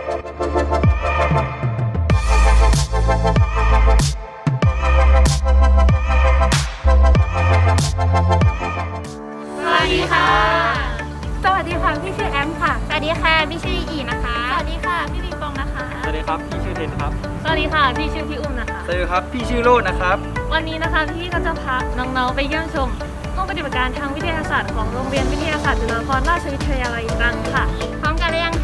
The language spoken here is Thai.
วัสดีค่ะสวัสดีค่ะพี่ชื่อแอมค่ะสวัสดีค่ะพี่ชื่ออีนะคะสวัสดีค่ะพี่ปิงปองนะคะสวัสดีครับพี่ชื่อเทนครับสวัสดีค่ะพี่ชื่อพี่อุ้มนะคะสวัสดีครับพี่ชื่อโรจน์นะครับวันนี้นะคะพี่ก็จะพาน้องๆไปเยี่ยมชมห้องปฏิบัติการทางวิทยาศาสตร์ของโรงเรียนวิทยาศาสตร์จุฬาภรณราชวิทยาลัยตรังค่ะพร้อมกันหรือยัง